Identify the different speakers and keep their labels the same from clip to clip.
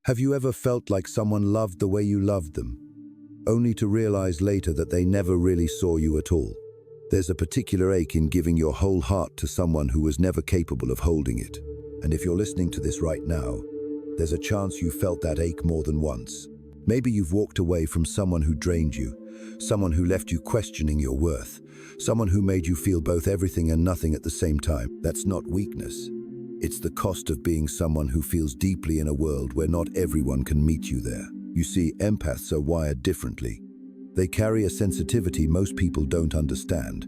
Speaker 1: Have you ever felt like someone loved the way you loved them, only to realize later that they never really saw you at all? There's a particular ache in giving your whole heart to someone who was never capable of holding it. And if you're listening to this right now, there's a chance you felt that ache more than once. Maybe you've walked away from someone who drained you, someone who left you questioning your worth, someone who made you feel both everything and nothing at the same time. That's not weakness. It's the cost of being someone who feels deeply in a world where not everyone can meet you there. You see, empaths are wired differently. They carry a sensitivity most people don't understand.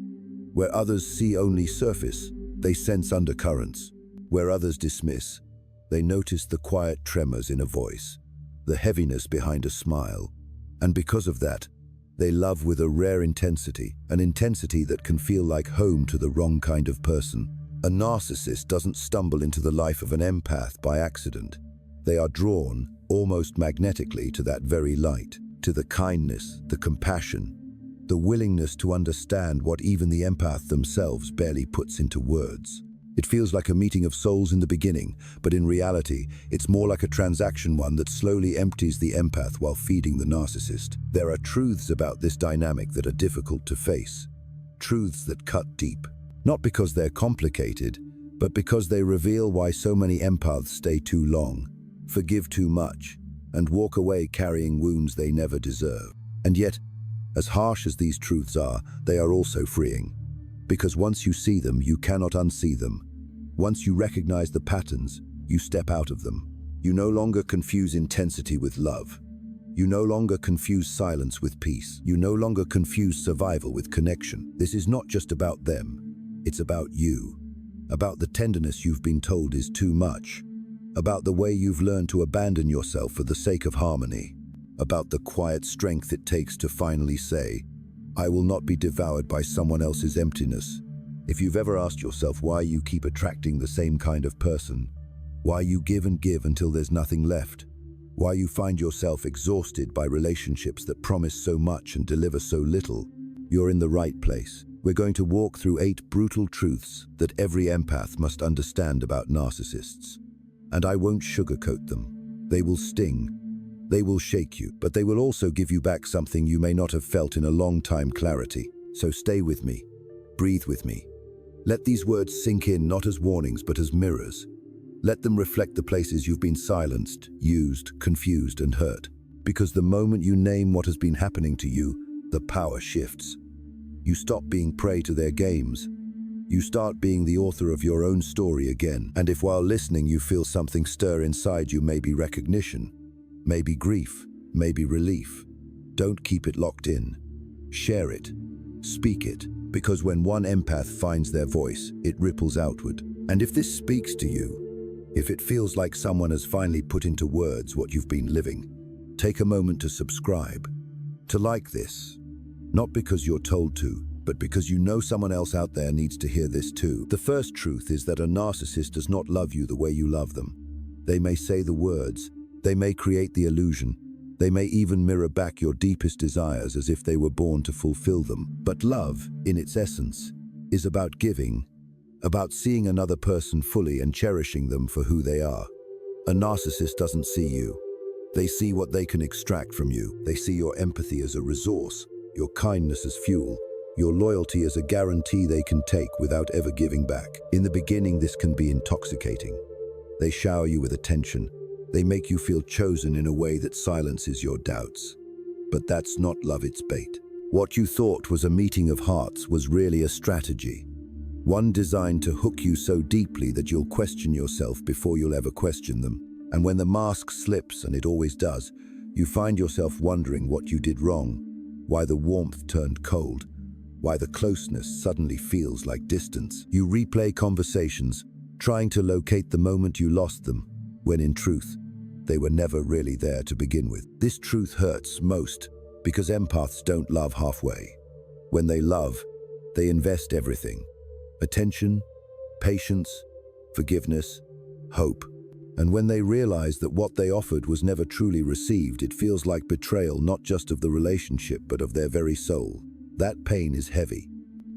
Speaker 1: Where others see only surface, they sense undercurrents. Where others dismiss, they notice the quiet tremors in a voice, the heaviness behind a smile. And because of that, they love with a rare intensity, an intensity that can feel like home to the wrong kind of person. A narcissist doesn't stumble into the life of an empath by accident. They are drawn, almost magnetically, to that very light, to the kindness, the compassion, the willingness to understand what even the empath themselves barely puts into words. It feels like a meeting of souls in the beginning, but in reality, it's more like a transaction, one that slowly empties the empath while feeding the narcissist. There are truths about this dynamic that are difficult to face, truths that cut deep. Not because they're complicated, but because they reveal why so many empaths stay too long, forgive too much, and walk away carrying wounds they never deserve. And yet, as harsh as these truths are, they are also freeing. Because once you see them, you cannot unsee them. Once you recognize the patterns, you step out of them. You no longer confuse intensity with love. You no longer confuse silence with peace. You no longer confuse survival with connection. This is not just about them. It's about you, about the tenderness you've been told is too much, about the way you've learned to abandon yourself for the sake of harmony, about the quiet strength it takes to finally say, I will not be devoured by someone else's emptiness. If you've ever asked yourself why you keep attracting the same kind of person, why you give and give until there's nothing left, why you find yourself exhausted by relationships that promise so much and deliver so little, you're in the right place. We're going to walk through 8 brutal truths that every empath must understand about narcissists. And I won't sugarcoat them. They will sting. They will shake you, but they will also give you back something you may not have felt in a long time: clarity. So stay with me. Breathe with me. Let these words sink in, not as warnings, but as mirrors. Let them reflect the places you've been silenced, used, confused, and hurt. Because the moment you name what has been happening to you, the power shifts. You stop being prey to their games. You start being the author of your own story again. And if while listening you feel something stir inside you, maybe recognition, maybe grief, maybe relief, don't keep it locked in. Share it. Speak it. Because when one empath finds their voice, it ripples outward. And if this speaks to you, if it feels like someone has finally put into words what you've been living, take a moment to subscribe, to like this. Not because you're told to, but because you know someone else out there needs to hear this too. The first truth is that a narcissist does not love you the way you love them. They may say the words, they may create the illusion, they may even mirror back your deepest desires as if they were born to fulfill them. But love, in its essence, is about giving, about seeing another person fully and cherishing them for who they are. A narcissist doesn't see you. They see what they can extract from you. They see your empathy as a resource, your kindness as fuel, your loyalty as a guarantee they can take without ever giving back. In the beginning, this can be intoxicating. They shower you with attention. They make you feel chosen in a way that silences your doubts. But that's not love, it's bait. What you thought was a meeting of hearts was really a strategy. One designed to hook you so deeply that you'll question yourself before you'll ever question them. And when the mask slips, and it always does, you find yourself wondering what you did wrong, why the warmth turned cold, why the closeness suddenly feels like distance. You replay conversations, trying to locate the moment you lost them, when in truth, they were never really there to begin with. This truth hurts most because empaths don't love halfway. When they love, they invest everything: attention, patience, forgiveness, hope. And when they realize that what they offered was never truly received, it feels like betrayal, not just of the relationship, but of their very soul. That pain is heavy,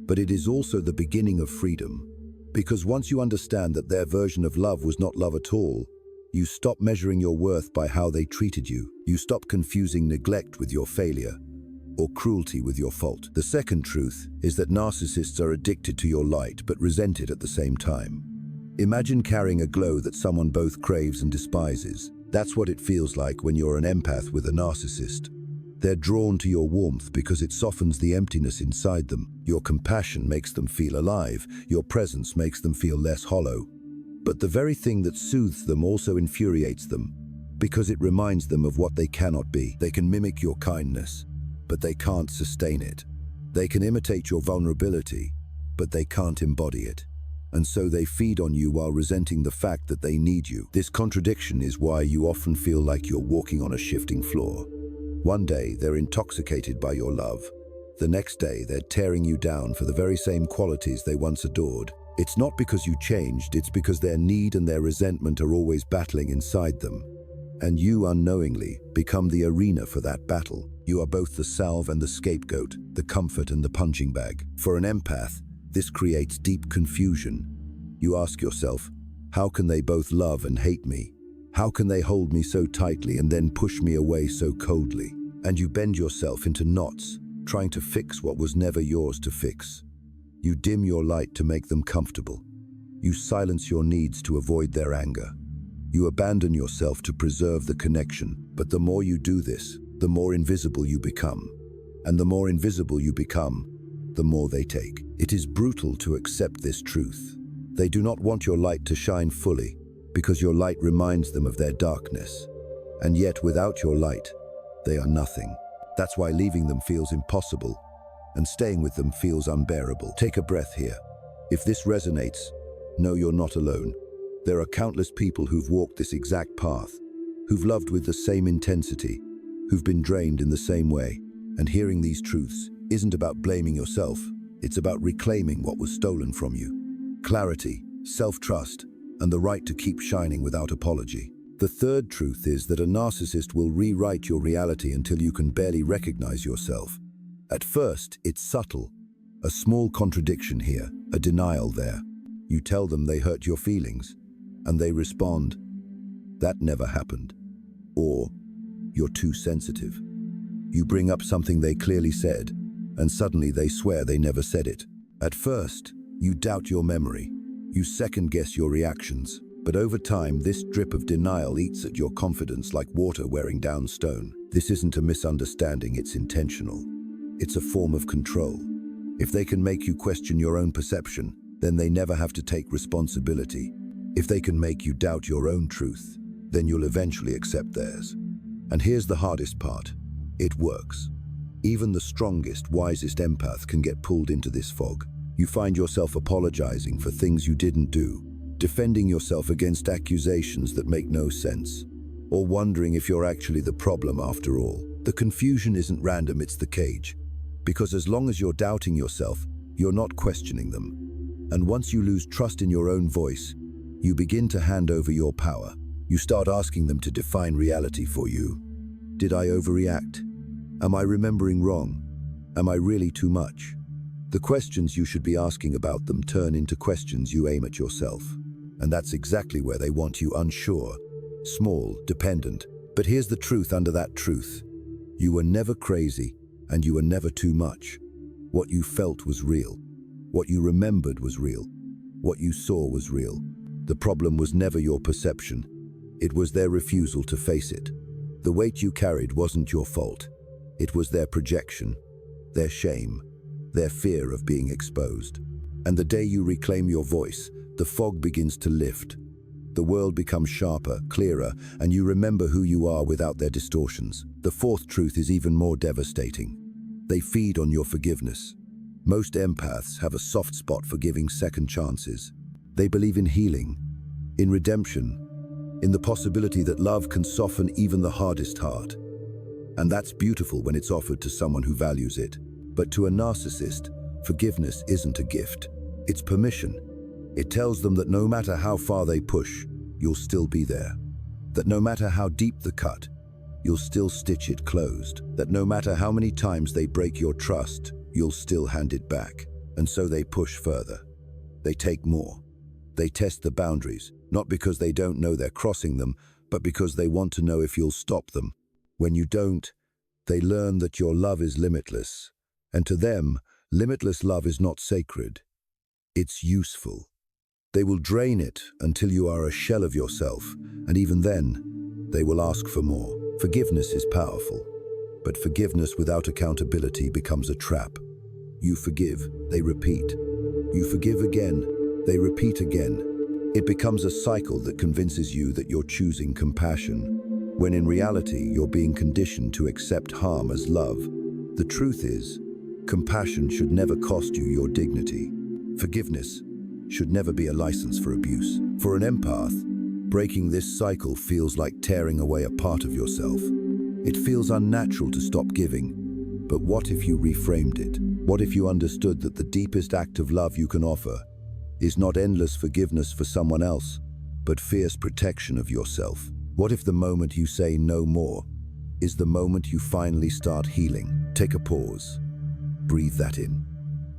Speaker 1: but it is also the beginning of freedom. Because once you understand that their version of love was not love at all, You stop measuring your worth by how they treated you. You stop confusing neglect with your failure, or cruelty with your fault. The second truth is that narcissists are addicted to your light but resent it at the same time. Imagine carrying a glow that someone both craves and despises. That's what it feels like when you're an empath with a narcissist. They're drawn to your warmth because it softens the emptiness inside them. Your compassion makes them feel alive. Your presence makes them feel less hollow. But the very thing that soothes them also infuriates them, because it reminds them of what they cannot be. They can mimic your kindness, but they can't sustain it. They can imitate your vulnerability, but they can't embody it. And so they feed on you while resenting the fact that they need you. This contradiction is why you often feel like you're walking on a shifting floor. One day, they're intoxicated by your love. The next day, they're tearing you down for the very same qualities they once adored. It's not because you changed, it's because their need and their resentment are always battling inside them. And you, unknowingly, become the arena for that battle. You are both the salve and the scapegoat, the comfort and the punching bag. For an empath, this creates deep confusion. You ask yourself, how can they both love and hate me? How can they hold me so tightly and then push me away so coldly? And you bend yourself into knots, trying to fix what was never yours to fix. You dim your light to make them comfortable. You silence your needs to avoid their anger. You abandon yourself to preserve the connection. But the more you do this, the more invisible you become. And the more invisible you become, the more they take. It is brutal to accept this truth. They do not want your light to shine fully, because your light reminds them of their darkness. And yet, without your light, they are nothing. That's why leaving them feels impossible, and staying with them feels unbearable. Take a breath here. If this resonates, know you're not alone. There are countless people who've walked this exact path, who've loved with the same intensity, who've been drained in the same way. And hearing these truths isn't about blaming yourself, it's about reclaiming what was stolen from you. Clarity, self-trust, and the right to keep shining without apology. The third truth is that a narcissist will rewrite your reality until you can barely recognize yourself. At first, it's subtle. A small contradiction here, a denial there. You tell them they hurt your feelings, and they respond, "That never happened." Or, "You're too sensitive." You bring up something they clearly said, and suddenly they swear they never said it. At first, you doubt your memory. You second-guess your reactions. But over time, this drip of denial eats at your confidence like water wearing down stone. This isn't a misunderstanding, it's intentional. It's a form of control. If they can make you question your own perception, then they never have to take responsibility. If they can make you doubt your own truth, then you'll eventually accept theirs. And here's the hardest part. It works. Even the strongest, wisest empath can get pulled into this fog. You find yourself apologizing for things you didn't do, defending yourself against accusations that make no sense, or wondering if you're actually the problem after all. The confusion isn't random, it's the cage. Because as long as you're doubting yourself, you're not questioning them. And once you lose trust in your own voice, you begin to hand over your power. You start asking them to define reality for you. Did I overreact? Am I remembering wrong? Am I really too much? The questions you should be asking about them turn into questions you aim at yourself. And that's exactly where they want you, unsure, small, dependent. But here's the truth under that truth. You were never crazy, and you were never too much. What you felt was real. What you remembered was real. What you saw was real. The problem was never your perception. It was their refusal to face it. The weight you carried wasn't your fault. It was their projection, their shame, their fear of being exposed. And the day you reclaim your voice, the fog begins to lift. The world becomes sharper, clearer, and you remember who you are without their distortions. The fourth truth is even more devastating. They feed on your forgiveness. Most empaths have a soft spot for giving second chances. They believe in healing, in redemption, in the possibility that love can soften even the hardest heart. And that's beautiful when it's offered to someone who values it. But to a narcissist, forgiveness isn't a gift. It's permission. It tells them that no matter how far they push, you'll still be there. That no matter how deep the cut, you'll still stitch it closed. That no matter how many times they break your trust, you'll still hand it back. And so they push further. They take more. They test the boundaries. not because they don't know they're crossing them, but because they want to know if you'll stop them. When you don't, they learn that your love is limitless, and to them, limitless love is not sacred. It's useful. They will drain it until you are a shell of yourself, and even then, they will ask for more. Forgiveness is powerful, but forgiveness without accountability becomes a trap. You forgive, they repeat. You forgive again, they repeat again. It becomes a cycle that convinces you that you're choosing compassion, when in reality you're being conditioned to accept harm as love. The truth is, compassion should never cost you your dignity. Forgiveness should never be a license for abuse. For an empath, breaking this cycle feels like tearing away a part of yourself. It feels unnatural to stop giving, but what if you reframed it? What if you understood that the deepest act of love you can offer is not endless forgiveness for someone else, but fierce protection of yourself? What if the moment you say no more is the moment you finally start healing? Take a pause. Breathe that in.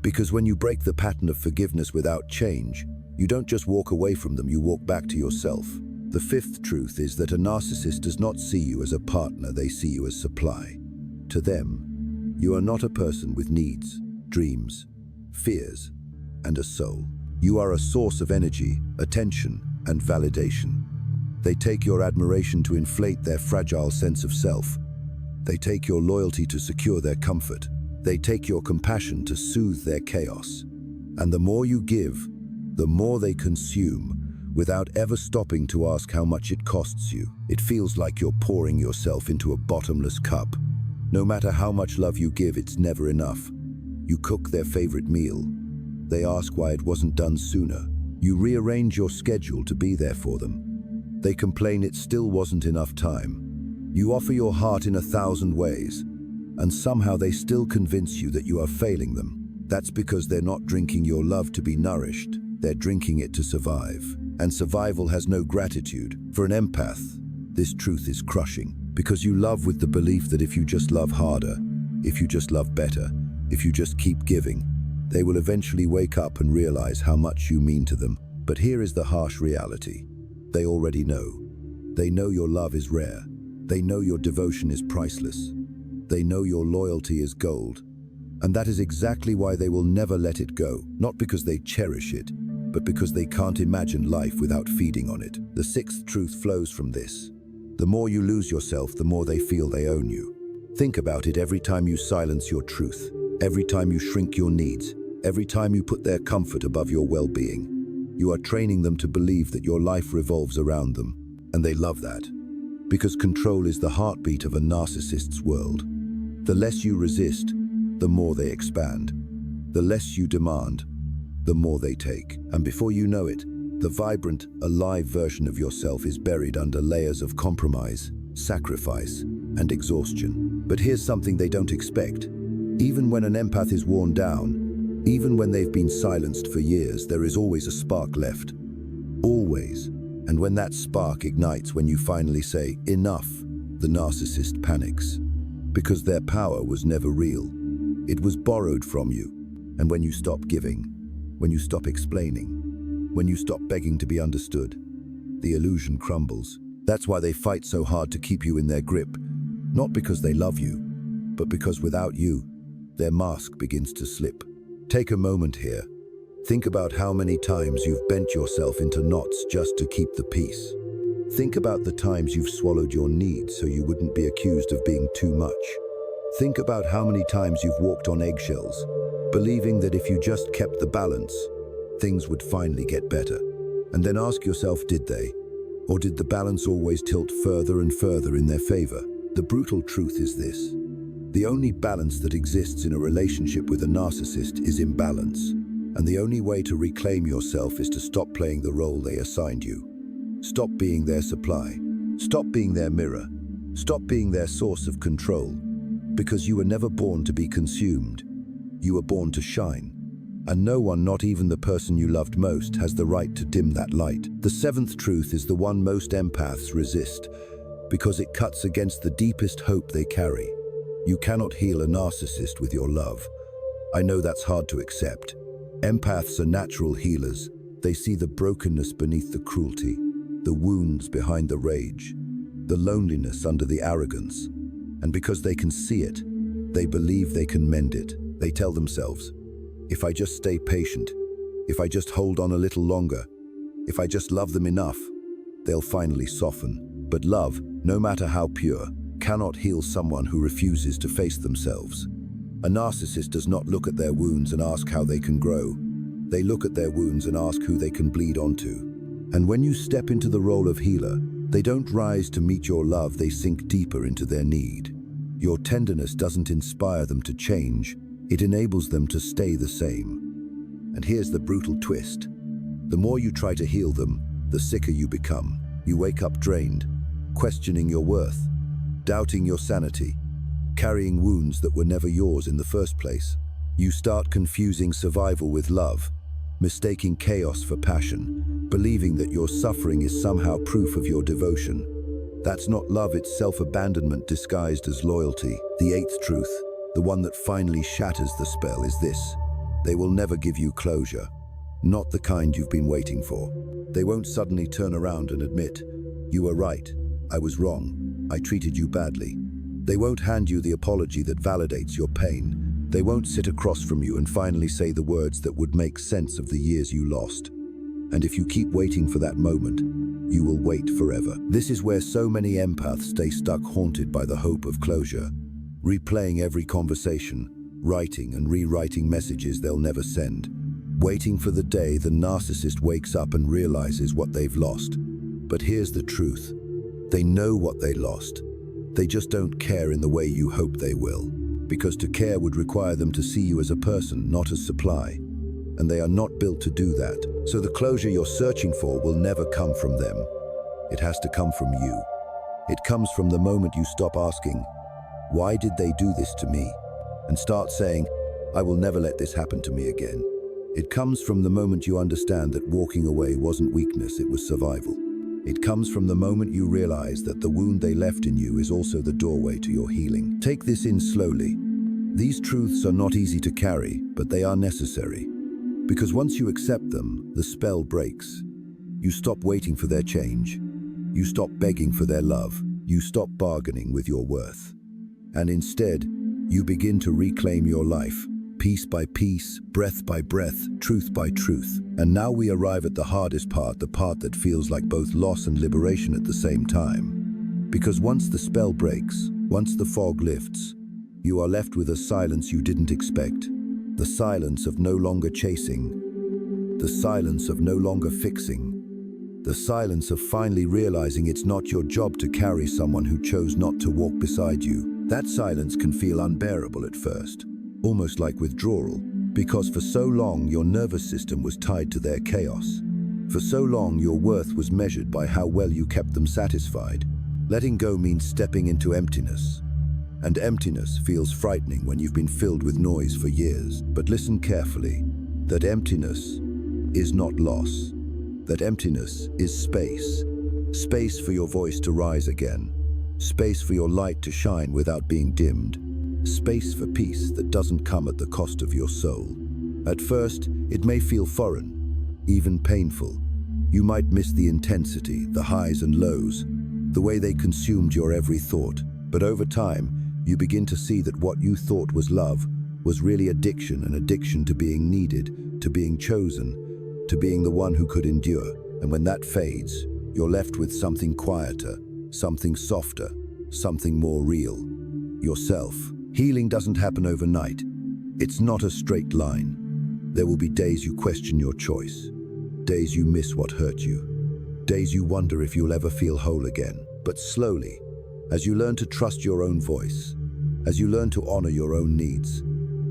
Speaker 1: Because when you break the pattern of forgiveness without change, you don't just walk away from them, you walk back to yourself. The fifth truth is that a narcissist does not see you as a partner, they see you as supply. To them, you are not a person with needs, dreams, fears, and a soul. You are a source of energy, attention, and validation. They take your admiration to inflate their fragile sense of self. They take your loyalty to secure their comfort. They take your compassion to soothe their chaos. And the more you give, the more they consume, without ever stopping to ask how much it costs you. It feels like you're pouring yourself into a bottomless cup. No matter how much love you give, it's never enough. You cook their favorite meal. They ask why it wasn't done sooner. You rearrange your schedule to be there for them. They complain it still wasn't enough time. You offer your heart in 1,000 ways, and somehow they still convince you that you are failing them. That's because they're not drinking your love to be nourished, they're drinking it to survive. And survival has no gratitude. For an empath, this truth is crushing, because you love with the belief that if you just love harder, if you just love better, if you just keep giving, they will eventually wake up and realize how much you mean to them. But here is the harsh reality. They already know. They know your love is rare. They know your devotion is priceless. They know your loyalty is gold. And that is exactly why they will never let it go. Not because they cherish it, but because they can't imagine life without feeding on it. The sixth truth flows from this. The more you lose yourself, the more they feel they own you. Think about it every time you silence your truth, every time you shrink your needs, every time you put their comfort above your well-being. You are training them to believe that your life revolves around them, and they love that. Because control is the heartbeat of a narcissist's world. The less you resist, the more they expand. The less you demand, the more they take. And before you know it, the vibrant, alive version of yourself is buried under layers of compromise, sacrifice, and exhaustion. But here's something they don't expect. Even when an empath is worn down, even when they've been silenced for years, there is always a spark left. Always. And when that spark ignites, when you finally say, enough, the narcissist panics. Because their power was never real. It was borrowed from you. And when you stop giving, when you stop explaining, when you stop begging to be understood, the illusion crumbles. That's why they fight so hard to keep you in their grip. Not because they love you, but because without you, their mask begins to slip. Take a moment here. Think about how many times you've bent yourself into knots just to keep the peace. Think about the times you've swallowed your needs so you wouldn't be accused of being too much. Think about how many times you've walked on eggshells, believing that if you just kept the balance, things would finally get better. And then ask yourself, did they? Or did the balance always tilt further and further in their favor? The brutal truth is this. The only balance that exists in a relationship with a narcissist is imbalance. And the only way to reclaim yourself is to stop playing the role they assigned you. Stop being their supply. Stop being their mirror. Stop being their source of control. Because you were never born to be consumed. You were born to shine. And no one, not even the person you loved most, has the right to dim that light. The seventh truth is the one most empaths resist, because it cuts against the deepest hope they carry. You cannot heal a narcissist with your love. I know that's hard to accept. Empaths are natural healers. They see the brokenness beneath the cruelty, the wounds behind the rage, the loneliness under the arrogance. And because they can see it, they believe they can mend it. They tell themselves, if I just stay patient, if I just hold on a little longer, if I just love them enough, they'll finally soften. But love, no matter how pure, cannot heal someone who refuses to face themselves. A narcissist does not look at their wounds and ask how they can grow. They look at their wounds and ask who they can bleed onto. And when you step into the role of healer, they don't rise to meet your love, they sink deeper into their need. Your tenderness doesn't inspire them to change, it enables them to stay the same. And here's the brutal twist. The more you try to heal them, the sicker you become. You wake up drained, questioning your worth, doubting your sanity, carrying wounds that were never yours in the first place. You start confusing survival with love, mistaking chaos for passion, believing that your suffering is somehow proof of your devotion. That's not love, it's self-abandonment disguised as loyalty. The eighth truth, the one that finally shatters the spell, is this: they will never give you closure. Not the kind you've been waiting for. They won't suddenly turn around and admit, "You were right, I was wrong, I treated you badly." They won't hand you the apology that validates your pain. They won't sit across from you and finally say the words that would make sense of the years you lost. And if you keep waiting for that moment, you will wait forever. This is where so many empaths stay stuck, haunted by the hope of closure, replaying every conversation, writing and rewriting messages they'll never send, waiting for the day the narcissist wakes up and realizes what they've lost. But here's the truth. They know what they lost. They just don't care in the way you hope they will. Because to care would require them to see you as a person, not as supply. And they are not built to do that. So the closure you're searching for will never come from them. It has to come from you. It comes from the moment you stop asking, "Why did they do this to me?" and start saying, "I will never let this happen to me again." It comes from the moment you understand that walking away wasn't weakness, it was survival. It comes from the moment you realize that the wound they left in you is also the doorway to your healing. Take this in slowly. These truths are not easy to carry, but they are necessary. Because once you accept them, the spell breaks. You stop waiting for their change. You stop begging for their love. You stop bargaining with your worth. And instead, you begin to reclaim your life, piece by piece, breath by breath, truth by truth. And now we arrive at the hardest part, the part that feels like both loss and liberation at the same time. Because once the spell breaks, once the fog lifts, you are left with a silence you didn't expect. The silence of no longer chasing. The silence of no longer fixing. The silence of finally realizing it's not your job to carry someone who chose not to walk beside you. That silence can feel unbearable at first, almost like withdrawal, because for so long your nervous system was tied to their chaos. For so long your worth was measured by how well you kept them satisfied. Letting go means stepping into emptiness. And emptiness feels frightening when you've been filled with noise for years. But listen carefully, that emptiness is not loss. That emptiness is space. Space for your voice to rise again. Space for your light to shine without being dimmed. Space for peace that doesn't come at the cost of your soul. At first, it may feel foreign, even painful. You might miss the intensity, the highs and lows, the way they consumed your every thought. But over time, you begin to see that what you thought was love was really addiction, an addiction to being needed, to being chosen, to being the one who could endure. And when that fades, you're left with something quieter, something softer, something more real. Yourself. Healing doesn't happen overnight. It's not a straight line. There will be days you question your choice, days you miss what hurt you, days you wonder if you'll ever feel whole again. But slowly, as you learn to trust your own voice, as you learn to honor your own needs,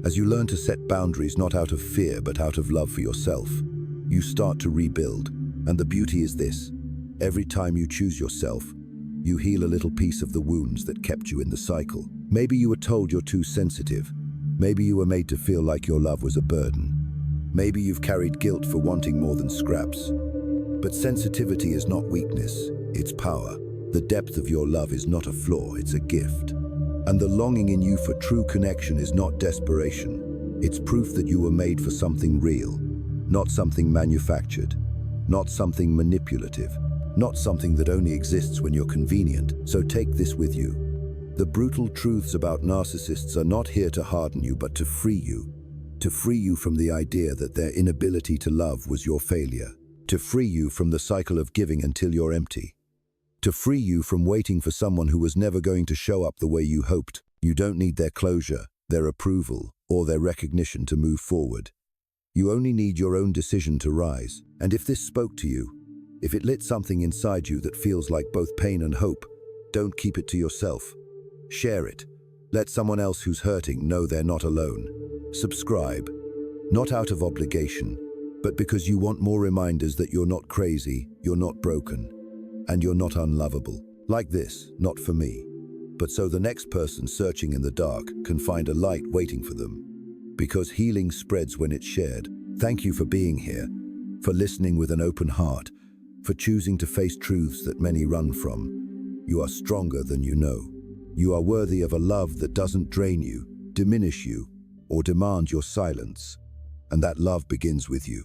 Speaker 1: as you learn to set boundaries not out of fear but out of love for yourself, you start to rebuild. And the beauty is this: every time you choose yourself, you heal a little piece of the wounds that kept you in the cycle. Maybe you were told you're too sensitive. Maybe you were made to feel like your love was a burden. Maybe you've carried guilt for wanting more than scraps. But sensitivity is not weakness, it's power. The depth of your love is not a flaw, it's a gift. And the longing in you for true connection is not desperation. It's proof that you were made for something real. not something manufactured, not something manipulative, not something that only exists when you're convenient. So take this with you. The brutal truths about narcissists are not here to harden you, but to free you from the idea that their inability to love was your failure, to free you from the cycle of giving until you're empty, to free you from waiting for someone who was never going to show up the way you hoped. You don't need their closure, their approval, or their recognition to move forward. You only need your own decision to rise. And if this spoke to you, if it lit something inside you that feels like both pain and hope, don't keep it to yourself. Share it. Let someone else who's hurting know they're not alone. Subscribe, not out of obligation, but because you want more reminders that you're not crazy, you're not broken, and you're not unlovable. Like this, not for me, but so the next person searching in the dark can find a light waiting for them. Because healing spreads when it's shared. Thank you for being here, for listening with an open heart, for choosing to face truths that many run from. You are stronger than you know. You are worthy of a love that doesn't drain you, diminish you, or demand your silence. And that love begins with you.